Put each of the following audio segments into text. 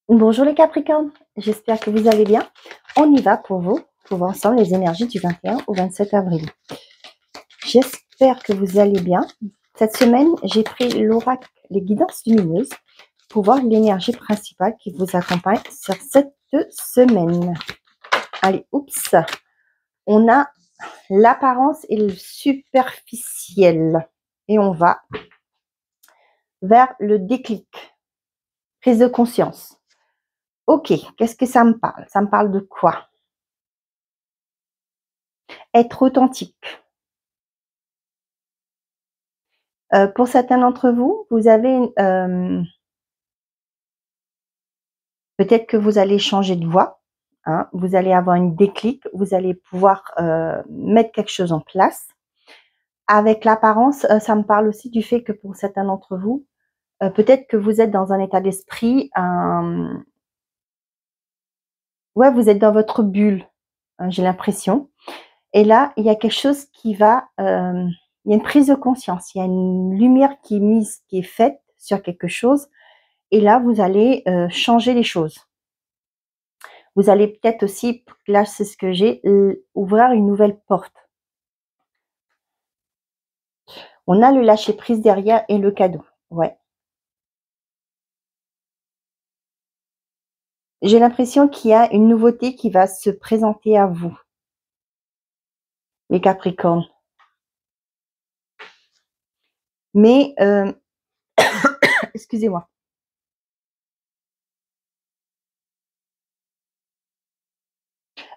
Bonjour les Capricornes, j'espère que vous allez bien. On y va pour vous, pour voir ensemble les énergies du 21 au 27 avril. J'espère que vous allez bien. Cette semaine, j'ai pris l'oracle, les guidances lumineuses, pour voir l'énergie principale qui vous accompagne sur cette semaine. Allez, oups, on a l'apparence et le superficiel. Et on va vers le déclic, prise de conscience. Ok, qu'est-ce que ça me parle? Ça me parle de quoi? Être authentique. Pour certains d'entre vous, vous avez peut-être que vous allez changer de voie, hein, vous allez avoir une déclic, vous allez pouvoir mettre quelque chose en place. Avec l'apparence, ça me parle aussi du fait que pour certains d'entre vous, peut-être que vous êtes dans un état d'esprit, ouais, vous êtes dans votre bulle, hein, j'ai l'impression. Et là, il y a quelque chose qui va, il y a une prise de conscience, il y a une lumière qui est mise, qui est faite sur quelque chose. Et là, vous allez changer les choses. Vous allez peut-être aussi, là c'est ce que j'ai, ouvrir une nouvelle porte. On a le lâcher prise derrière et le cadeau. Ouais. J'ai l'impression qu'il y a une nouveauté qui va se présenter à vous, les Capricornes. Mais, excusez-moi.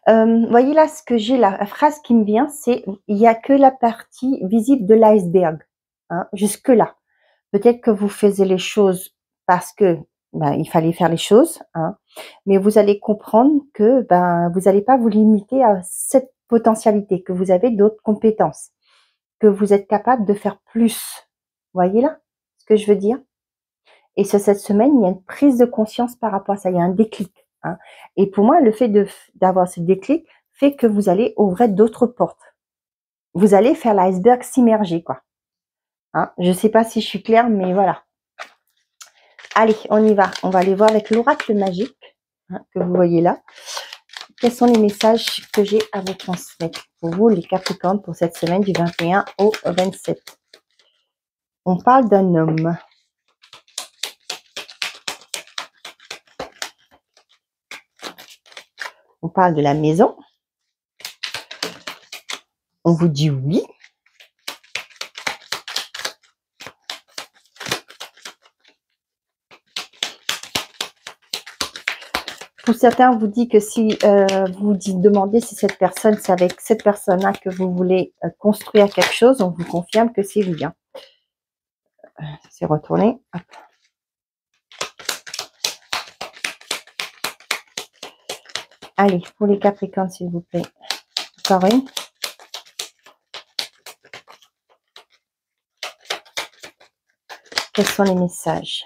Voyez là, ce que j'ai, la phrase qui me vient, c'est il n'y a que la partie visible de l'iceberg, hein, jusque-là. Peut-être que vous faisiez les choses parce que il fallait faire les choses, hein, mais vous allez comprendre que vous n'allez pas vous limiter à cette potentialité, que vous avez d'autres compétences, que vous êtes capable de faire plus. Voyez là ce que je veux dire? Et sur cette semaine, il y a une prise de conscience par rapport à ça, il y a un déclic. Hein. Et pour moi, le fait d'avoir ce déclic fait que vous allez ouvrir d'autres portes. Vous allez faire l'iceberg s'immerger, quoi. Hein. Je ne sais pas si je suis claire, mais voilà. Allez, on y va. On va aller voir avec l'oracle magique, hein, que vous voyez là. Quels sont les messages que j'ai à vous transmettre pour vous, les Capricornes, pour cette semaine du 21 au 27? On parle d'un homme. On parle de la maison. On vous dit oui. Pour certains, on vous dit que si vous demandez si cette personne, c'est avec cette personne-là que vous voulez construire quelque chose, on vous confirme que c'est oui. Hein. C'est retourné. Hop. Allez, pour les Capricornes, s'il vous plaît. Encore une. Quels sont les messages?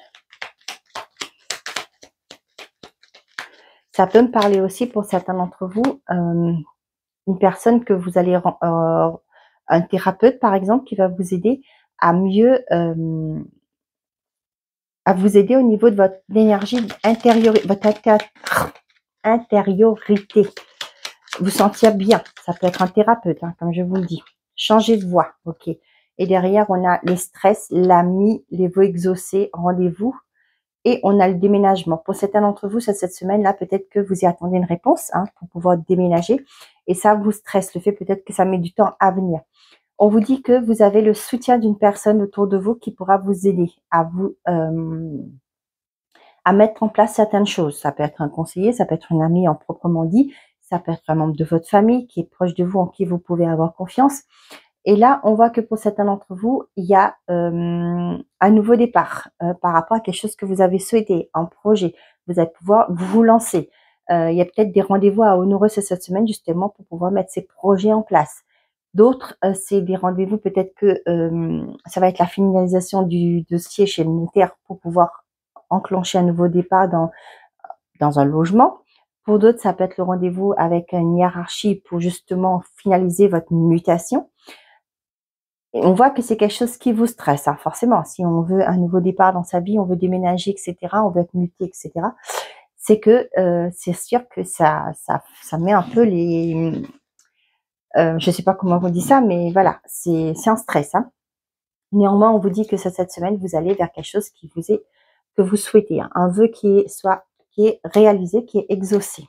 Ça peut me parler aussi pour certains d'entre vous, une personne que vous allez, un thérapeute par exemple, qui va vous aider à mieux, à vous aider au niveau de votre énergie intérieure, votre intériorité. Vous sentir bien. Ça peut être un thérapeute, hein, comme je vous le dis. Changer de voie, ok. Et derrière, on a les stress, l'ami, les vœux exaucés, rendez-vous. Et on a le déménagement. Pour certains d'entre vous, cette semaine-là, peut-être que vous y attendez une réponse, hein, pour pouvoir déménager. Et ça vous stresse, le fait peut-être que ça met du temps à venir. On vous dit que vous avez le soutien d'une personne autour de vous qui pourra vous aider à vous à mettre en place certaines choses. Ça peut être un conseiller, ça peut être un ami en proprement dit, ça peut être un membre de votre famille qui est proche de vous, en qui vous pouvez avoir confiance. Et là, on voit que pour certains d'entre vous, il y a un nouveau départ par rapport à quelque chose que vous avez souhaité, un projet. Vous allez pouvoir vous lancer. Il y a peut-être des rendez-vous à honorer cette semaine justement pour pouvoir mettre ces projets en place. D'autres, c'est des rendez-vous, peut-être que ça va être la finalisation du dossier chez le notaire pour pouvoir enclencher un nouveau départ dans un logement. Pour d'autres, ça peut être le rendez-vous avec une hiérarchie pour justement finaliser votre mutation. Et on voit que c'est quelque chose qui vous stresse, hein, forcément. Si on veut un nouveau départ dans sa vie, on veut déménager, etc., on veut être muté, etc., c'est que c'est sûr que ça met un peu les... je sais pas comment on dit ça, mais voilà, c'est un stress. Hein. Néanmoins, on vous dit que cette semaine, vous allez vers quelque chose que vous souhaitez, hein, un vœu qui est réalisé, qui est exaucé.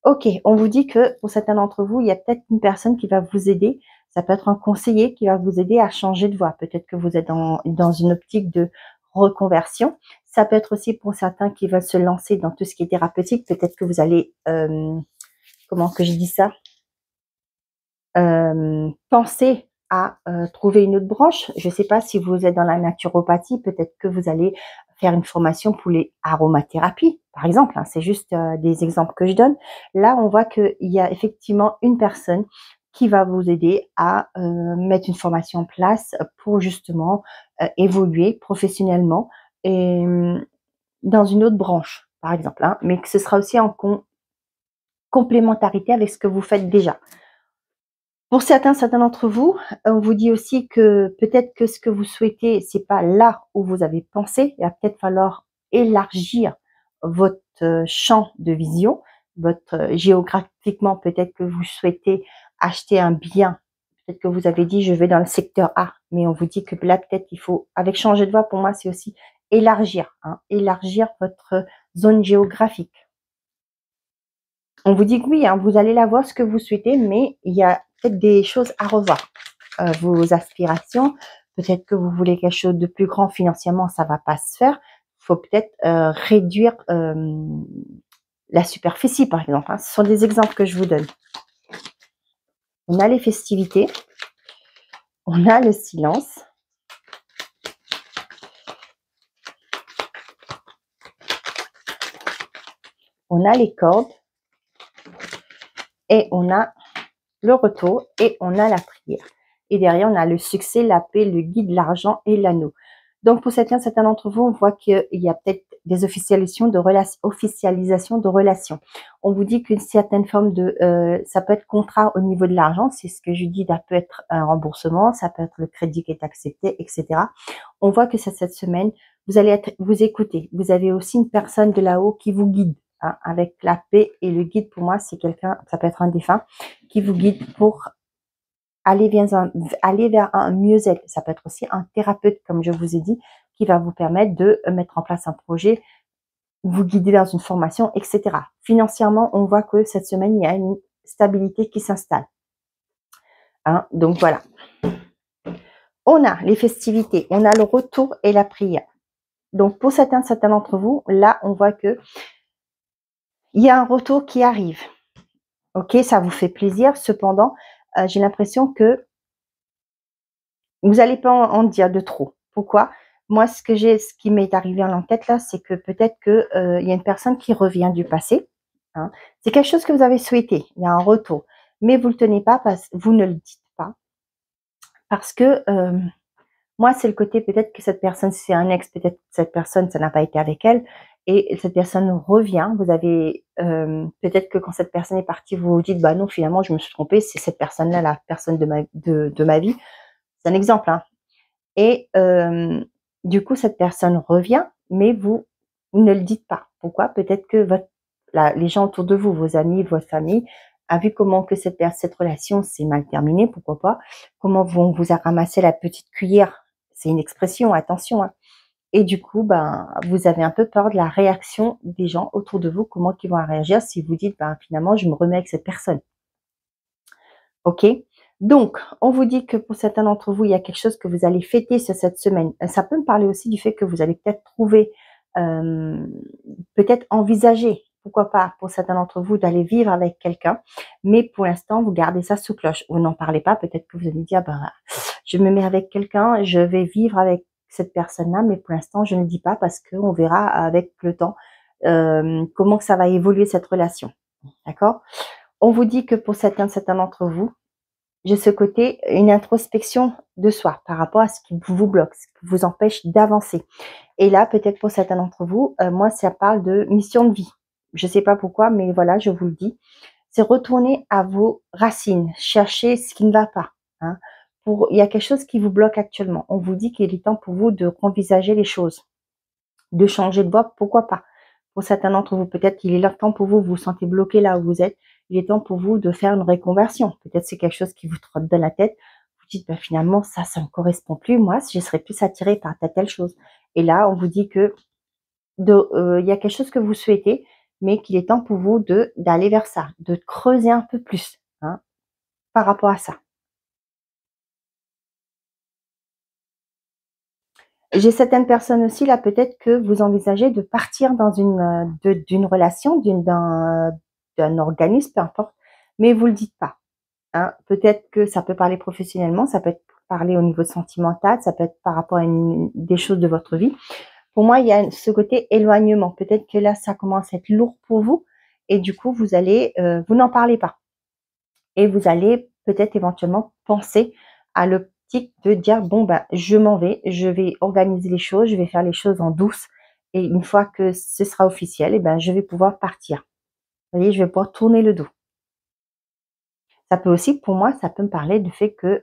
Ok, on vous dit que pour certains d'entre vous, il y a peut-être une personne qui va vous aider. Ça peut être un conseiller qui va vous aider à changer de voie. Peut-être que vous êtes dans une optique de reconversion. Ça peut être aussi pour certains qui veulent se lancer dans tout ce qui est thérapeutique. Peut-être que vous allez, comment que je dis ça, penser à trouver une autre branche. Je ne sais pas si vous êtes dans la naturopathie, peut-être que vous allez faire une formation pour les aromathérapies, par exemple. Hein, c'est juste des exemples que je donne. Là, on voit qu'il y a effectivement une personne qui va vous aider à mettre une formation en place pour justement évoluer professionnellement et dans une autre branche, par exemple. Hein, mais que ce sera aussi en complémentarité avec ce que vous faites déjà. Pour certains d'entre vous, on vous dit aussi que peut-être que ce que vous souhaitez, c'est pas là où vous avez pensé. Il va peut-être falloir élargir votre champ de vision, géographiquement, peut-être que vous souhaitez acheter un bien. Peut-être que vous avez dit, je vais dans le secteur A, mais on vous dit que là, peut-être il faut, avec changer de voie, pour moi, c'est aussi élargir, hein, élargir votre zone géographique. On vous dit que oui, hein, vous allez l'avoir ce que vous souhaitez, mais il y a peut-être des choses à revoir. Vos aspirations, peut-être que vous voulez quelque chose de plus grand financièrement, ça va pas se faire. Il faut peut-être réduire la superficie, par exemple. Hein. Ce sont des exemples que je vous donne. On a les festivités, on a le silence, on a les cordes, et on a le retour, et on a la prière. Et derrière, on a le succès, la paix, le guide, l'argent et l'anneau. Donc, pour certains d'entre vous, on voit qu'il y a peut-être des officialisations de relations. On vous dit qu'une certaine forme de... ça peut être contrat au niveau de l'argent, c'est ce que je dis, ça peut être un remboursement, ça peut être le crédit qui est accepté, etc. On voit que cette semaine, vous allez vous écoutez. Vous avez aussi une personne de là-haut qui vous guide. Hein, avec la paix et le guide, pour moi, c'est quelqu'un, ça peut être un défunt, qui vous guide pour aller vers un mieux-être. Ça peut être aussi un thérapeute, comme je vous ai dit, qui va vous permettre de mettre en place un projet, vous guider dans une formation, etc. Financièrement, on voit que cette semaine, il y a une stabilité qui s'installe. Hein, donc voilà. On a les festivités, on a le retour et la prière. Donc pour certains d'entre vous, là, on voit que il y a un retour qui arrive. Ok, ça vous fait plaisir. Cependant, j'ai l'impression que vous n'allez pas en dire de trop. Pourquoi? Moi, ce qui m'est arrivé en tête là, c'est que peut-être que il y a une personne qui revient du passé. Hein. C'est quelque chose que vous avez souhaité. Il y a un retour, mais vous le tenez pas vous ne le dites pas parce que moi, c'est le côté peut-être que cette personne, c'est un ex, peut-être que cette personne, ça n'a pas été avec elle, et cette personne revient. Vous avez peut-être que quand cette personne est partie, vous vous dites, bah non, finalement, je me suis trompée, c'est cette personne-là, la personne de ma vie. C'est un exemple. Hein. Et du coup, cette personne revient, mais vous ne le dites pas. Pourquoi? Peut-être que les gens autour de vous, vos amis, votre famille, a vu comment que cette relation s'est mal terminée, pourquoi pas, comment on vous a ramassé la petite cuillère. C'est une expression, attention. Hein. Et du coup, ben, vous avez un peu peur de la réaction des gens autour de vous, comment ils vont réagir si vous dites, ben, finalement, je me remets avec cette personne. Ok? Donc, on vous dit que pour certains d'entre vous, il y a quelque chose que vous allez fêter cette semaine. Ça peut me parler aussi du fait que vous allez peut-être trouver, peut-être envisager, pourquoi pas, pour certains d'entre vous, d'aller vivre avec quelqu'un. Mais pour l'instant, vous gardez ça sous cloche. Vous n'en parlez pas. Peut-être que vous allez dire, ben, je me mets avec quelqu'un, je vais vivre avec cette personne-là, mais pour l'instant, je ne dis pas parce qu'on verra avec le temps comment ça va évoluer cette relation. D'accord? On vous dit que pour certains d'entre vous, j'ai ce côté, une introspection de soi par rapport à ce qui vous bloque, ce qui vous empêche d'avancer. Et là, peut-être pour certains d'entre vous, moi, ça parle de mission de vie. Je ne sais pas pourquoi, mais voilà, je vous le dis. C'est retourner à vos racines, chercher ce qui ne va pas. Hein. Il y a quelque chose qui vous bloque actuellement. On vous dit qu'il est temps pour vous de envisager les choses, de changer de voie, pourquoi pas. Pour certains d'entre vous, peut-être qu'il est leur temps pour vous, vous vous sentez bloqué là où vous êtes. Il est temps pour vous de faire une reconversion. Peut-être c'est quelque chose qui vous trotte dans la tête. Vous dites, ben, finalement, ça me correspond plus. Moi, je serais plus attirée par telle chose. Et là, on vous dit que il y a quelque chose que vous souhaitez, mais qu'il est temps pour vous d'aller vers ça, de creuser un peu plus, hein, par rapport à ça. J'ai certaines personnes aussi là, peut-être que vous envisagez de partir dans d'une relation, d'un organisme, peu importe, mais vous le dites pas. Hein. Peut-être que ça peut parler professionnellement, ça peut être parler au niveau sentimental, ça peut être par rapport à des choses de votre vie. Pour moi, il y a ce côté éloignement. Peut-être que là, ça commence à être lourd pour vous et du coup, vous n'en parlez pas. Et vous allez peut-être éventuellement penser à l'optique de dire, bon, ben, je m'en vais, je vais organiser les choses, je vais faire les choses en douce. Et une fois que ce sera officiel, eh ben, je vais pouvoir partir. Vous voyez, je vais pouvoir tourner le dos. Ça peut aussi, pour moi, ça peut me parler du fait que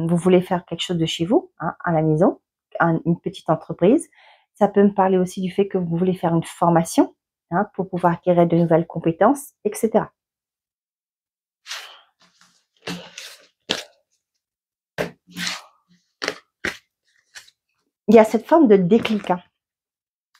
vous voulez faire quelque chose de chez vous, hein, à la maison, une petite entreprise. Ça peut me parler aussi du fait que vous voulez faire une formation, hein, pour pouvoir acquérir de nouvelles compétences, etc. Il y a cette forme de déclic. Hein.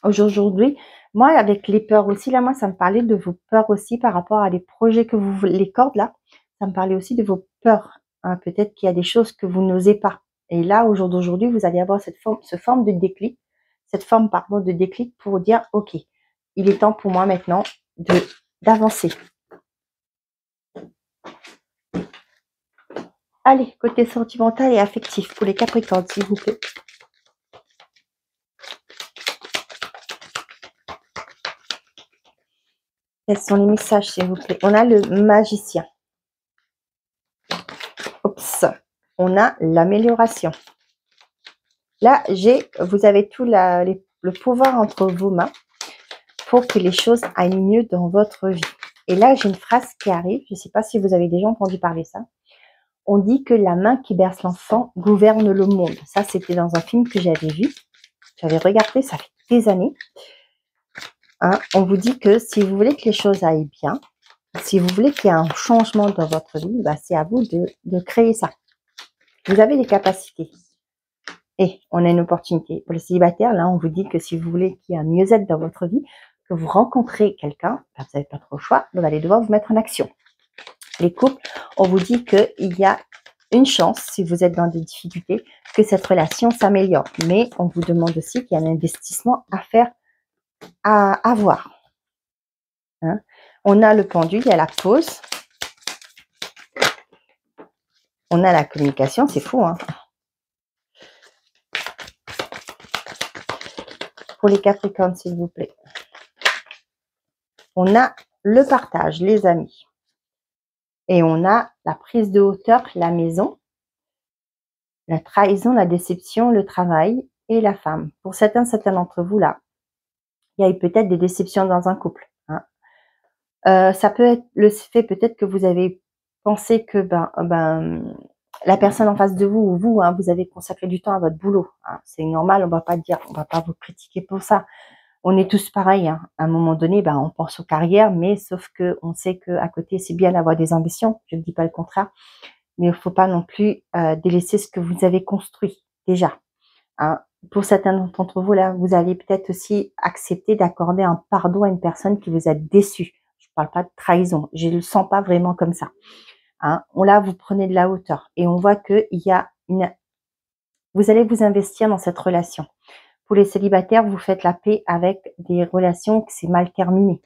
Aujourd'hui, moi, avec les peurs aussi, là, moi, ça me parlait de vos peurs aussi par rapport à des projets que vous voulez, les cordes, là. Ça me parlait aussi de vos peurs. Hein. Peut-être qu'il y a des choses que vous n'osez pas. Et là, au jour d'aujourd'hui, vous allez avoir cette forme de déclic, cette forme, pardon, de déclic pour dire, OK, il est temps pour moi maintenant d'avancer. Allez, côté sentimental et affectif pour les Capricornes, s'il vous plaît. Quels sont les messages, s'il vous plaît? On a le magicien. Oups. On a l'amélioration. Là, vous avez tout le pouvoir entre vos mains pour que les choses aillent mieux dans votre vie. Et là, j'ai une phrase qui arrive. Je ne sais pas si vous avez déjà entendu parler ça. On dit que la main qui berce l'enfant gouverne le monde. Ça, c'était dans un film que j'avais vu. J'avais regardé, ça fait des années. Hein, on vous dit que si vous voulez que les choses aillent bien, si vous voulez qu'il y ait un changement dans votre vie, bah, c'est à vous de créer ça. Vous avez des capacités. Et on a une opportunité. Pour les célibataires, là, on vous dit que si vous voulez qu'il y ait un mieux-être dans votre vie, que vous rencontrez quelqu'un, vous n'avez pas trop le choix, vous allez devoir vous mettre en action. Les couples, on vous dit qu'il y a une chance, si vous êtes dans des difficultés, que cette relation s'améliore. Mais on vous demande aussi qu'il y a un investissement à faire, à avoir. Hein. On a le pendule, il y a la pause. On a la communication, c'est fou, hein. Pour les Capricornes, s'il vous plaît. On a le partage, les amis. Et on a la prise de hauteur, la maison, la trahison, la déception, le travail et la femme. Pour certains d'entre vous, là, il y a eu peut-être des déceptions dans un couple. Hein. Ça peut être le fait peut-être que vous avez pensé que la personne en face de vous ou vous, hein, vous avez consacré du temps à votre boulot. Hein. C'est normal, on va pas vous critiquer pour ça. On est tous pareils. Hein. À un moment donné, on pense aux carrières, mais sauf que on sait qu'à côté, c'est bien d'avoir des ambitions. Je ne dis pas le contraire. Mais il ne faut pas non plus délaisser ce que vous avez construit déjà. Hein. Pour certains d'entre vous, là, vous allez peut-être aussi accepter d'accorder un pardon à une personne qui vous a déçu. Je ne parle pas de trahison. Je ne le sens pas vraiment comme ça. Hein. Là, vous prenez de la hauteur et on voit qu'il y a vous allez vous investir dans cette relation. Pour les célibataires, vous faites la paix avec des relations qui s'est mal terminées.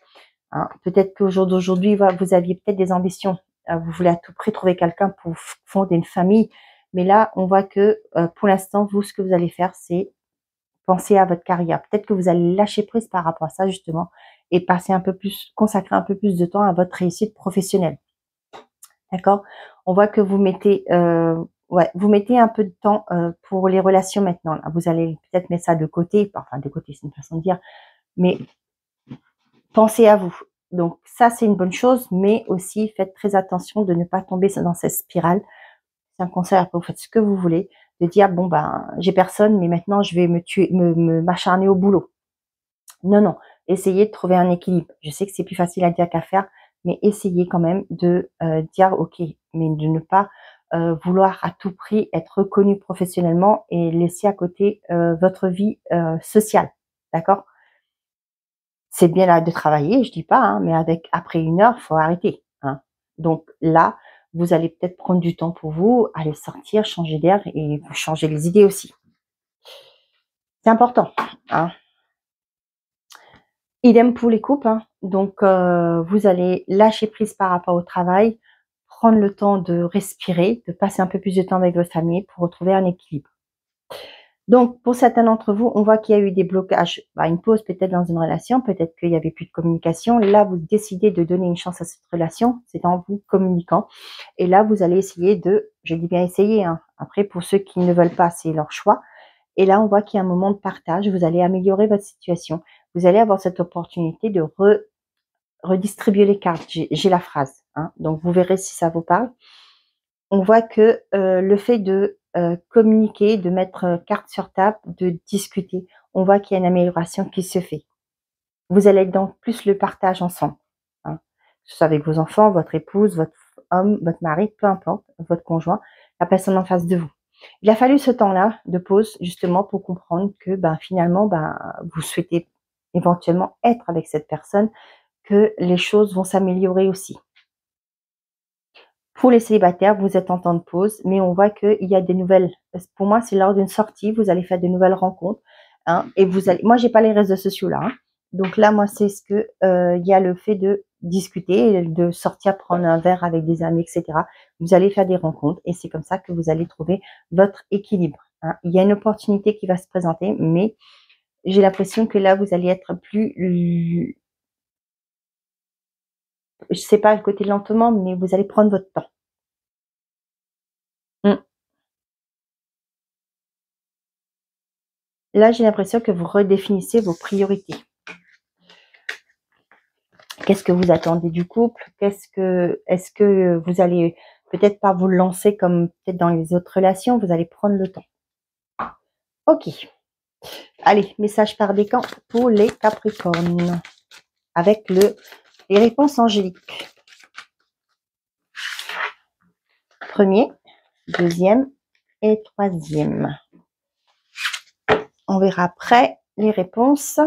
Hein. Peut-être qu'au jour d'aujourd'hui, vous aviez peut-être des ambitions. Vous voulez à tout prix trouver quelqu'un pour fonder une famille. Mais là, on voit que pour l'instant, vous, ce que vous allez faire, c'est penser à votre carrière. Peut-être que vous allez lâcher prise par rapport à ça, justement, et consacrer un peu plus de temps à votre réussite professionnelle. D'accord? On voit que vous mettez un peu de temps pour les relations maintenant. Là. Vous allez peut-être mettre ça de côté. Enfin, de côté, c'est une façon de dire. Mais pensez à vous. Donc ça, c'est une bonne chose, mais aussi faites très attention de ne pas tomber dans cette spirale. C'est un conseil, après vous faites ce que vous voulez, de dire j'ai personne, mais maintenant je vais m'acharner au boulot. Non, essayez de trouver un équilibre. Je sais que c'est plus facile à dire qu'à faire, mais essayez quand même de dire ok, mais de ne pas vouloir à tout prix être reconnu professionnellement et laisser à côté votre vie sociale. D'accord? C'est bien là de travailler, je dis pas, hein, mais après 1 heure, faut arrêter. Hein. Donc là, vous allez peut-être prendre du temps pour vous, aller sortir, changer d'air et vous changer les idées aussi. C'est important. Hein. Idem pour les couples. Hein. Donc vous allez lâcher prise par rapport au travail, prendre le temps de respirer, de passer un peu plus de temps avec votre famille pour retrouver un équilibre. Donc, pour certains d'entre vous, on voit qu'il y a eu des blocages, une pause peut-être dans une relation, peut-être qu'il n'y avait plus de communication. Là, vous décidez de donner une chance à cette relation, c'est en vous communiquant. Et là, vous allez essayer de, je dis bien essayer, hein. Après, pour ceux qui ne veulent pas, c'est leur choix. Et là, on voit qu'il y a un moment de partage, vous allez améliorer votre situation. Vous allez avoir cette opportunité de redistribuer les cartes. J'ai la phrase, hein. Donc, vous verrez si ça vous parle. On voit que le fait de communiquer, de mettre carte sur table, de discuter, on voit qu'il y a une amélioration qui se fait. Vous allez être dans plus le partage ensemble, hein. Que ce soit avec vos enfants, votre épouse, votre homme, votre mari, peu importe, votre conjoint, la personne en face de vous. Il a fallu ce temps-là de pause justement pour comprendre que finalement vous souhaitez éventuellement être avec cette personne, que les choses vont s'améliorer aussi. Pour les célibataires, vous êtes en temps de pause, mais on voit qu'il y a des nouvelles. Pour moi, c'est lors d'une sortie, vous allez faire de nouvelles rencontres. Hein, et vous allez. Moi, j'ai pas les réseaux sociaux là. Hein, donc là, moi, c'est ce que il y a le fait de discuter, de sortir prendre un verre avec des amis, etc. Vous allez faire des rencontres et c'est comme ça que vous allez trouver votre équilibre. Hein. Il y a une opportunité qui va se présenter, mais j'ai l'impression que là, vous allez être plus, je sais pas le côté lentement, mais vous allez prendre votre temps. Là, j'ai l'impression que vous redéfinissez vos priorités. Qu'est-ce que vous attendez du couple? Est-ce que vous allez peut-être pas vous lancer comme peut-être dans les autres relations, vous allez prendre le temps. Ok. Allez, message par décan pour les Capricornes. Avec les réponses angéliques. Premier, deuxième et troisième. On verra après les réponses.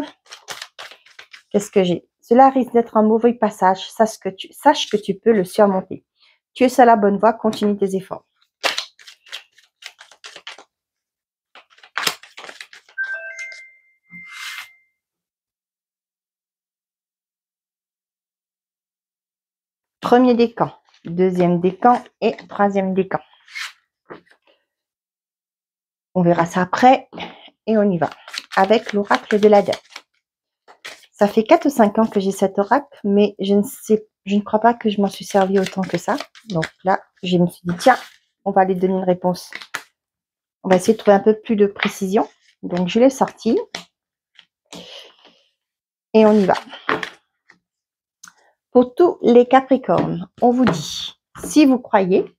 Qu'est-ce que j'ai? Cela risque d'être un mauvais passage. Sache que tu peux le surmonter. Tu es sur la bonne voie. Continue tes efforts. Premier décan, deuxième décan et troisième décan. On verra ça après et on y va. Avec l'oracle de la dette. Ça fait 4 ou 5 ans que j'ai cet oracle, mais je ne crois pas que je m'en suis servi autant que ça. Donc là, je me suis dit, tiens, on va aller donner une réponse. On va essayer de trouver un peu plus de précision. Donc, je l'ai sorti. Et on y va. Pour tous les Capricornes, on vous dit, si vous croyez,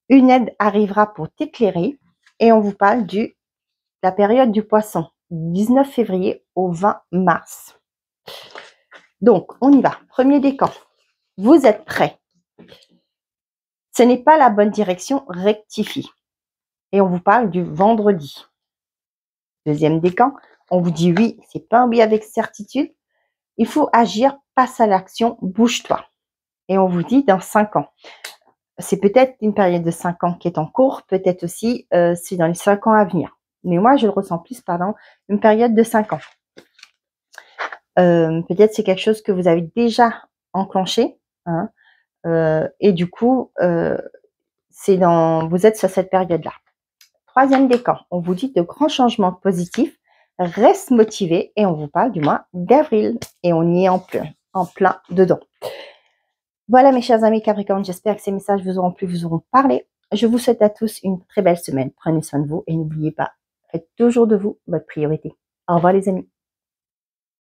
une aide arrivera pour t'éclairer. Et on vous parle de la période du poisson, 19 février au 20 mars. Donc, on y va. Premier décan. Vous êtes prêts. Ce n'est pas la bonne direction, rectifie. Et on vous parle du vendredi. Deuxième décan, on vous dit oui, c'est pas un oui avec certitude. Il faut agir, passe à l'action, bouge-toi. Et on vous dit dans 5 ans. C'est peut-être une période de 5 ans qui est en cours, peut-être aussi c'est dans les 5 ans à venir. Mais moi, je le ressens plus pendant une période de 5 ans. Peut-être c'est quelque chose que vous avez déjà enclenché. Hein, et du coup, vous êtes sur cette période-là. Troisième décan, on vous dit de grands changements positifs. Reste motivé et on vous parle du mois d'avril. Et on y est en plein dedans. Voilà mes chers amis Capricorne, j'espère que ces messages vous auront plu, vous auront parlé. Je vous souhaite à tous une très belle semaine. Prenez soin de vous et n'oubliez pas, faites toujours de vous votre priorité. Au revoir les amis.